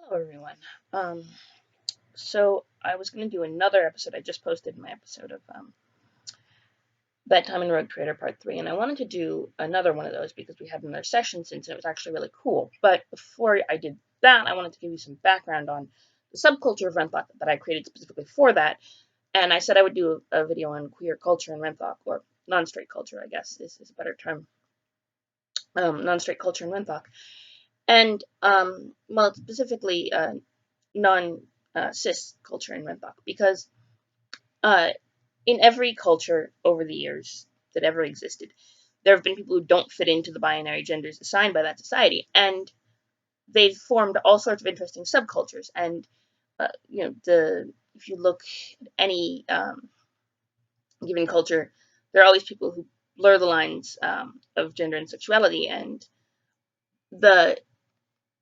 Hello everyone. So I was going to do another episode. I just posted my episode of Bedtime and Rogue Trader Part 3, and I wanted to do another one of those because we had another session since, and it was actually really cool. But before I did that, I wanted to give you some background on the subculture of Wrenthock that I created specifically for that. And I said I would do a video on queer culture in Wrenthock, or non-straight culture, I guess is a better term. Non-straight culture in Wrenthock. And, well, specifically non-cis culture in Wrenthock, because in every culture over the years that ever existed, there have been people who don't fit into the binary genders assigned by that society, and they've formed all sorts of interesting subcultures. And if you look at any given culture, there are always people who blur the lines of gender and sexuality, and the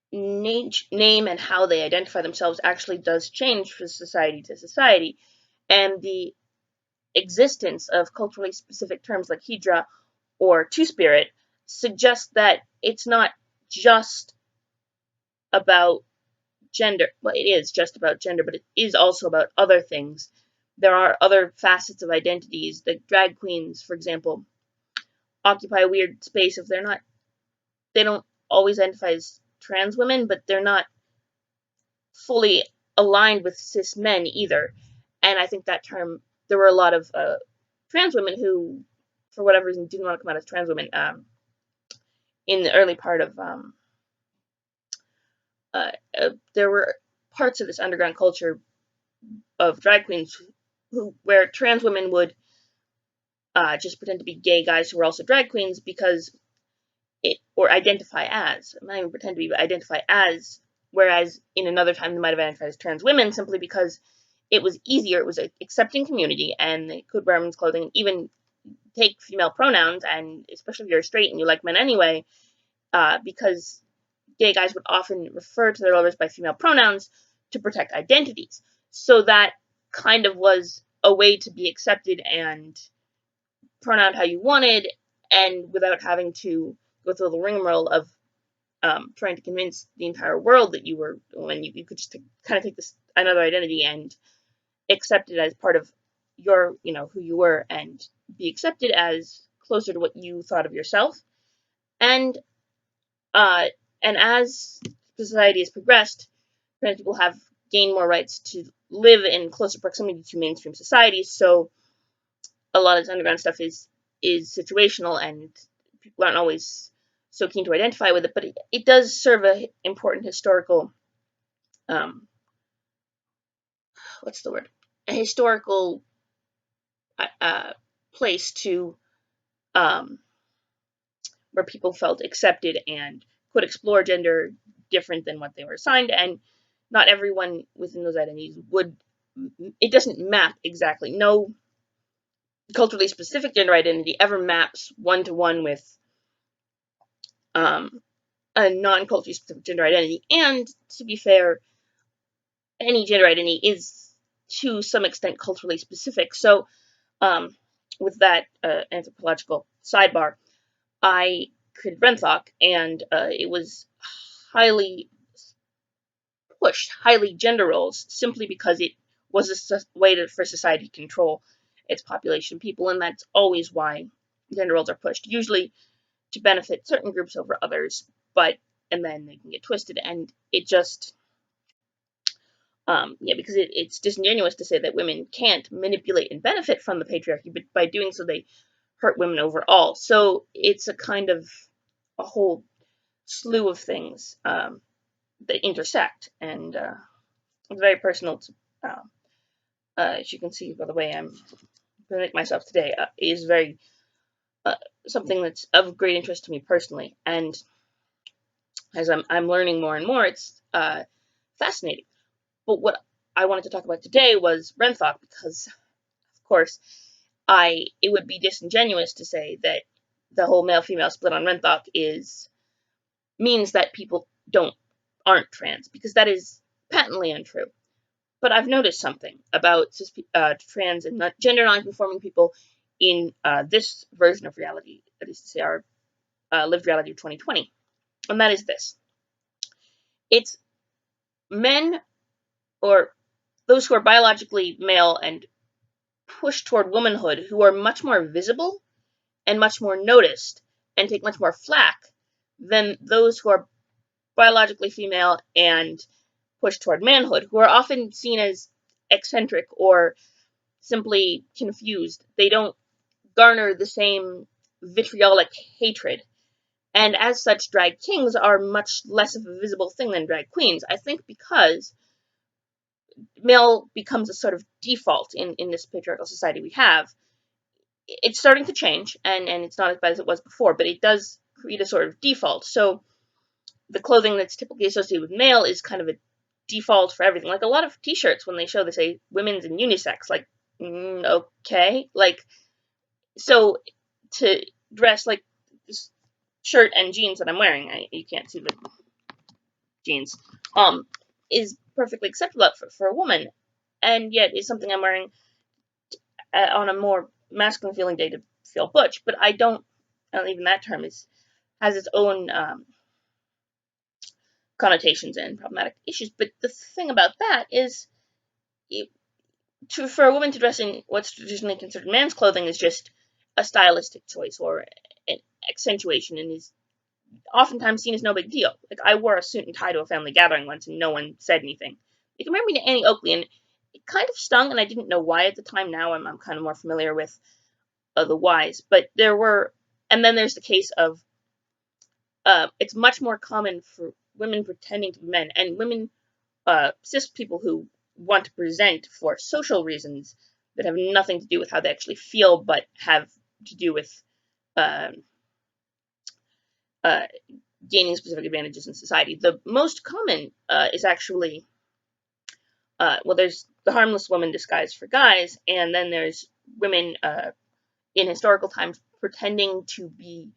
name and how they identify themselves actually does change from society to society, and the existence of culturally specific terms like Hydra or Two-Spirit suggests that it's not just about gender. Well, it is just about gender, but it is also about other things. There are other facets of identities. The drag queens, for example, occupy a weird space if they don't always identify as trans women, but they're not fully aligned with cis men either. And I think that term, there were a lot of trans women who, for whatever reason, didn't want to come out as trans women in the early part of, there were parts of this underground culture of drag queens where trans women would just pretend to be gay guys who were also drag queens because or identify as, not even pretend to be, but identify as, whereas in another time they might have identified as trans women simply because it was easier, it was an accepting community, and they could wear women's clothing and even take female pronouns, and especially if you're straight and you like men anyway, because gay guys would often refer to their lovers by female pronouns to protect identities. So that kind of was a way to be accepted and pronoun how you wanted, and without having to go through the rigmarole of trying to convince the entire world that you were, when you could just kind of take this another identity and accept it as part of your, who you were, and be accepted as closer to what you thought of yourself. And as society has progressed, trans people have gained more rights to live in closer proximity to mainstream society. So a lot of this underground stuff is situational, and people aren't always so keen to identify with it. But it does serve an important historical, what's the word? A historical place to where people felt accepted and could explore gender different than what they were assigned. And not everyone within those identities it doesn't map exactly. No culturally specific gender identity ever maps one-to-one with a non-culturally specific gender identity. And to be fair, any gender identity is to some extent culturally specific. So with that anthropological sidebar, I created Wrenthock, and it was highly pushed, highly gender roles, simply because it was a way for society to control its population of people, and that's always why gender roles are pushed, usually to benefit certain groups over others, and then they can get twisted, and it just, because it's disingenuous to say that women can't manipulate and benefit from the patriarchy, but by doing so they hurt women overall. So it's a kind of a whole slew of things that intersect, and it's very personal to, as you can see by the way I'm presenting myself today, is very something that's of great interest to me personally, and as I'm learning more and more, it's fascinating. But what I wanted to talk about today was Wrenthock, because of course it would be disingenuous to say that the whole male-female split on Wrenthock means that people aren't trans, because that is patently untrue. But I've noticed something about trans and gender non-conforming people in this version of reality, that is to say, our lived reality of 2020, and that is this: it's men, or those who are biologically male and push toward womanhood, who are much more visible and much more noticed and take much more flack than those who are biologically female and push toward manhood, who are often seen as eccentric or simply confused. They don't garner the same vitriolic hatred. And as such, drag kings are much less of a visible thing than drag queens. I think because male becomes a sort of default in this patriarchal society we have. It's starting to change, and it's not as bad as it was before, but it does create a sort of default. So the clothing that's typically associated with male is kind of a default for everything. Like a lot of t-shirts, when they show, they say women's and unisex. Like, okay. Like, so to dress like this shirt and jeans that I'm wearing, you can't see the jeans, is perfectly acceptable for a woman, and yet is something I'm wearing on a more masculine feeling day to feel butch. But I don't even that term has its own connotations and problematic issues. But the thing about that is, for a woman to dress in what's traditionally considered man's clothing is just a stylistic choice or an accentuation, and is oftentimes seen as no big deal. Like, I wore a suit and tie to a family gathering once, and no one said anything. You can remember me to Annie Oakley, and it kind of stung, and I didn't know why at the time. Now I'm kind of more familiar with the whys. But there were, and then there's the case of it's much more common for women pretending to be men, and women, cis people who want to present for social reasons that have nothing to do with how they actually feel, but have to do with uh, uh, gaining specific advantages in society. The most common is actually, well, there's the harmless woman disguised for guys, and then there's women in historical times pretending to be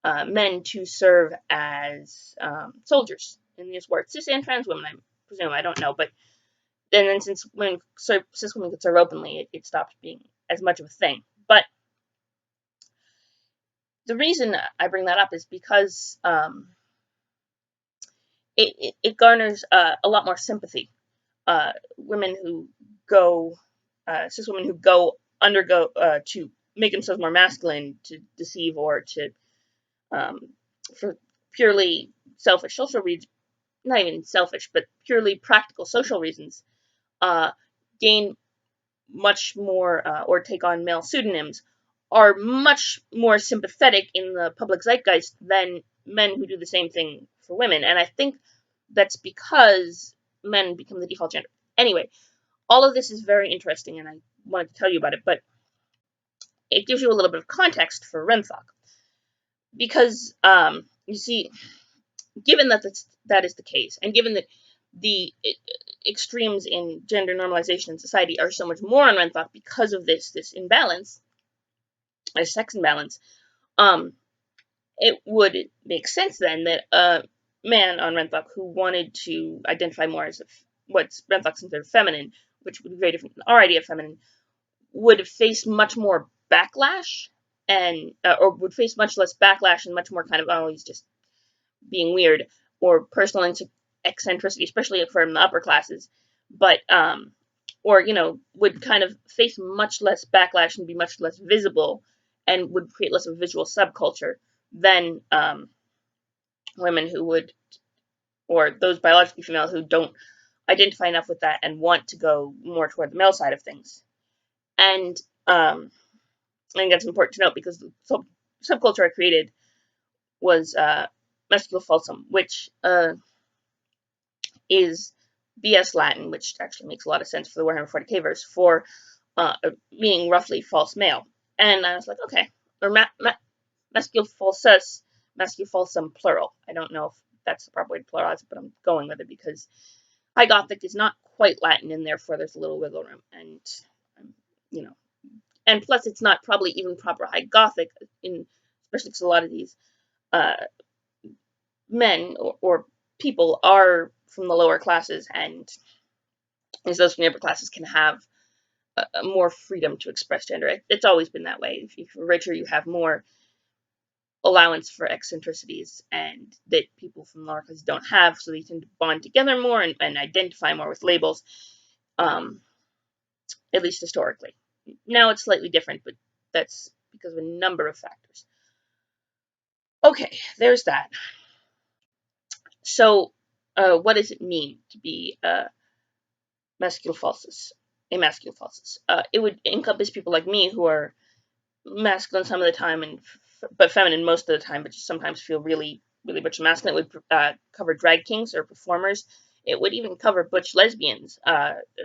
men to serve as soldiers in this war. Cis and trans women, I presume. I don't know, but then since cis women could serve openly, it stopped being as much of a thing. But the reason I bring that up is because it garners a lot more sympathy. Women who go, cis women who undergo to make themselves more masculine, to deceive, or to um, for purely selfish social reasons, not even selfish, but purely practical social reasons, gain much more, or take on male pseudonyms, are much more sympathetic in the public zeitgeist than men who do the same thing for women. And I think that's because men become the default gender. Anyway, all of this is very interesting, and I wanted to tell you about it, but it gives you a little bit of context for Wrenthock. Because, you see, given that that is the case, and given that the extremes in gender normalization in society are so much more on Wrenthock because of this imbalance, a sex imbalance, it would make sense then that a man on Wrenthock who wanted to identify more as what's Wrenthock considered feminine, which would be very different from our idea of feminine, would face much more backlash, and or would face much less backlash and much more kind of, oh, he's just being weird, or personal eccentricity, especially from the upper classes, but or would kind of face much less backlash and be much less visible, and would create less of a visual subculture than women who would, or those biologically female who don't identify enough with that and want to go more toward the male side of things. And I think that's important to note, because the subculture I created was Mascul Falsum, which is BS Latin, which actually makes a lot of sense for the Warhammer 40k verse, for meaning roughly false male. And I was like, okay, or Mascul Falsus, Mascul Falsum plural. I don't know if that's the proper way to pluralize it, but I'm going with it because High Gothic is not quite Latin, and therefore there's a little wiggle room. And, and plus it's not probably even proper High Gothic, especially because a lot of these men or people are from the lower classes, and those from the upper classes can have more freedom to express gender. It's always been that way. If you're richer, you have more allowance for eccentricities and that people from lower classes don't have, so they tend to bond together more and identify more with labels, at least historically. Now it's slightly different, but that's because of a number of factors. Okay, there's that. So, what does it mean to be mascul falsus? A mascul falsus. It would encompass people like me who are masculine some of the time but feminine most of the time, but just sometimes feel really, really butch and masculine. It would cover drag kings or performers. It would even cover butch lesbians,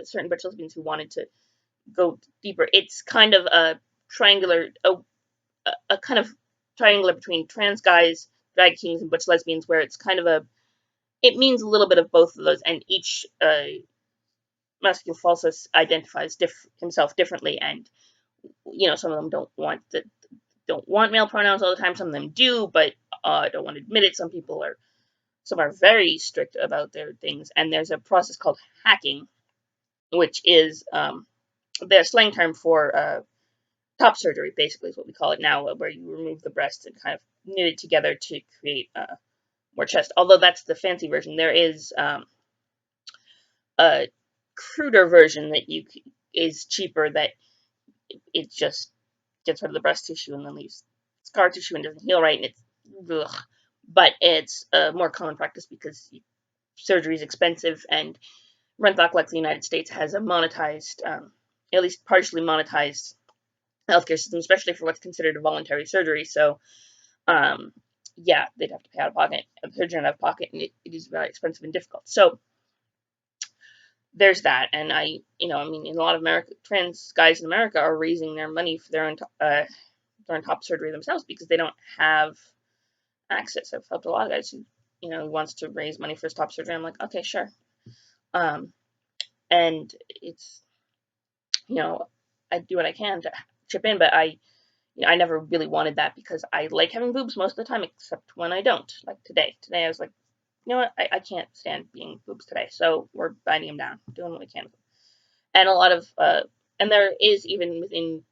certain butch lesbians who wanted to go deeper. It's kind of a triangular, a kind of triangular between trans guys, drag kings, and butch lesbians, where it's kind of it means a little bit of both of those, and each mascul falsus identifies himself differently, and some of them don't want male pronouns all the time. Some of them do, but don't want to admit it. Some are very strict about their things, and there's a process called hacking, which is their slang term for top surgery, basically is what we call it now, where you remove the breasts and kind of knit it together to create more chest. Although that's the fancy version. There is a cruder version that is cheaper, that it just gets rid of the breast tissue and then leaves scar tissue and doesn't heal right, and it's ugh. But it's a more common practice because surgery is expensive, and Wrenthock, like the United States, has a monetized, at least partially monetized healthcare system, especially for what's considered a voluntary surgery. So, yeah, they'd have to pay out of pocket, the surgeon out of pocket, and it is very expensive and difficult. So there's that, and in a lot of trans guys in America are raising their money for their own top surgery themselves because they don't have access. I've helped a lot of guys who wants to raise money for his top surgery. I'm like, okay, sure. And it's I do what I can to chip in, but I never really wanted that because I like having boobs most of the time, except when I don't. Like today. Today I was like, you know what, I can't stand being boobs today, so we're binding them down, doing what we can. And a lot of, and there is even within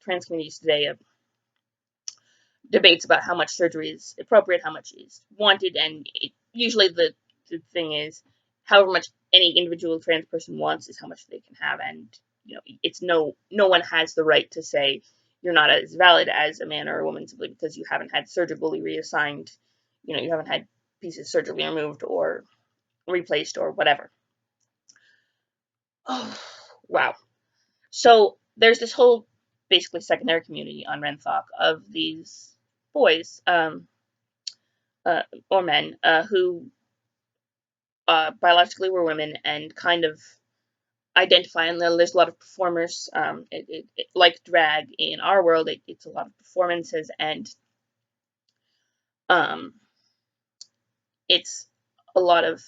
trans communities today debates about how much surgery is appropriate, how much is wanted, and usually the thing is, however much any individual trans person wants is how much they can have, and it's no one has the right to say you're not as valid as a man or a woman simply because you haven't had surgically reassigned, you haven't had pieces surgically removed or replaced or whatever. Oh, wow. So there's this whole basically secondary community on Wrenthock of these boys or men who biologically were women and kind of identify, and there's a lot of performers. Like drag in our world, it's a lot of performances, and it's a lot of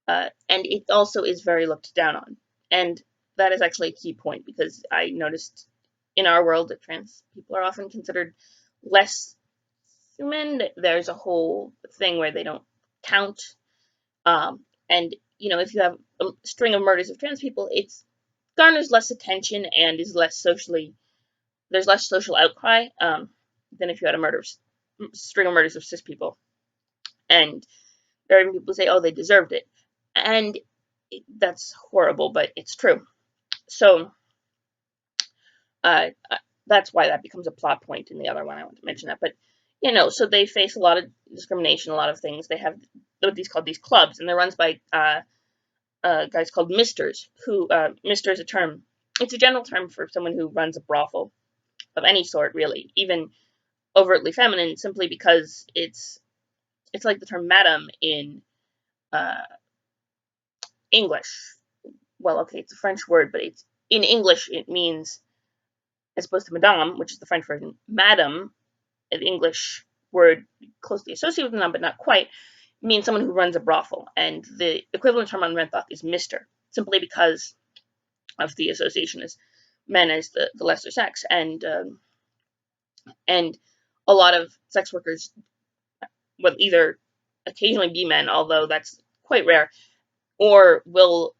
and it also is very looked down on. And that is actually a key point because I noticed in our world that trans people are often considered less human. There's a whole thing where they don't count. And if you have a string of murders of trans people, it garners less attention and is there's less social outcry than if you had a string of murders of cis people. And there are even people who say, oh, they deserved it. And that's horrible, but it's true. So that's why that becomes a plot point in the other one. I want to mention that. But, so they face a lot of discrimination, a lot of things. They have called these clubs, and they're run by guys called misters, who, mister is a term. It's a general term for someone who runs a brothel of any sort, really, even overtly feminine, simply because it's like the term madam in English. Well, okay, it's a French word, but in English it means, as opposed to madame, which is the French version, madam, an English word closely associated with madame, but not quite, means someone who runs a brothel. And the equivalent term on Wrenthock is mister, simply because of the association as men as the lesser sex. And a lot of sex workers will either occasionally be men, although that's quite rare, or will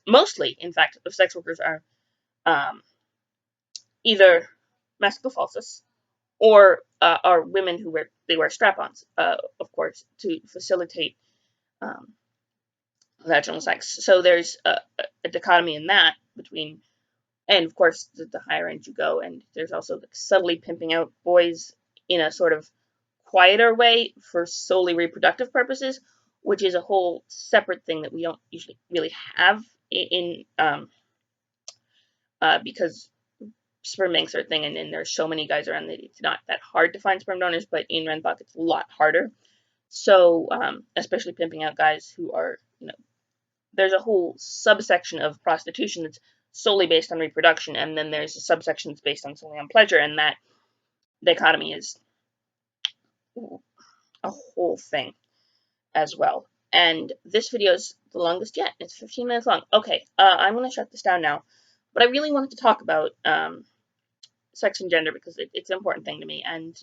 mostly, in fact, the sex workers are either Mascul Falsum or are women who wear strap-ons, of course, to facilitate vaginal sex. So there's a dichotomy in that between, and of course, the higher end you go, and there's also like subtly pimping out boys in a sort of quieter way for solely reproductive purposes, which is a whole separate thing that we don't usually really have in because sperm banks are a thing, and there's so many guys around that it's not that hard to find sperm donors, but in Wrenthock it's a lot harder. So, especially pimping out guys who are, there's a whole subsection of prostitution that's solely based on reproduction, and then there's a subsection that's based on solely on pleasure, and that dichotomy is a whole thing as well. And this video is the longest yet. It's 15 minutes long. Okay, I'm going to shut this down now. But I really wanted to talk about sex and gender because it's an important thing to me. And,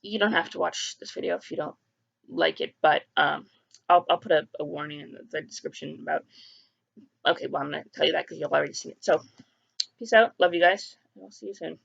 you don't have to watch this video if you don't like it. But I'll put a warning in the description about... Okay, well, I'm going to tell you that because you'll already see it. So, peace out. Love you guys. And I'll see you soon.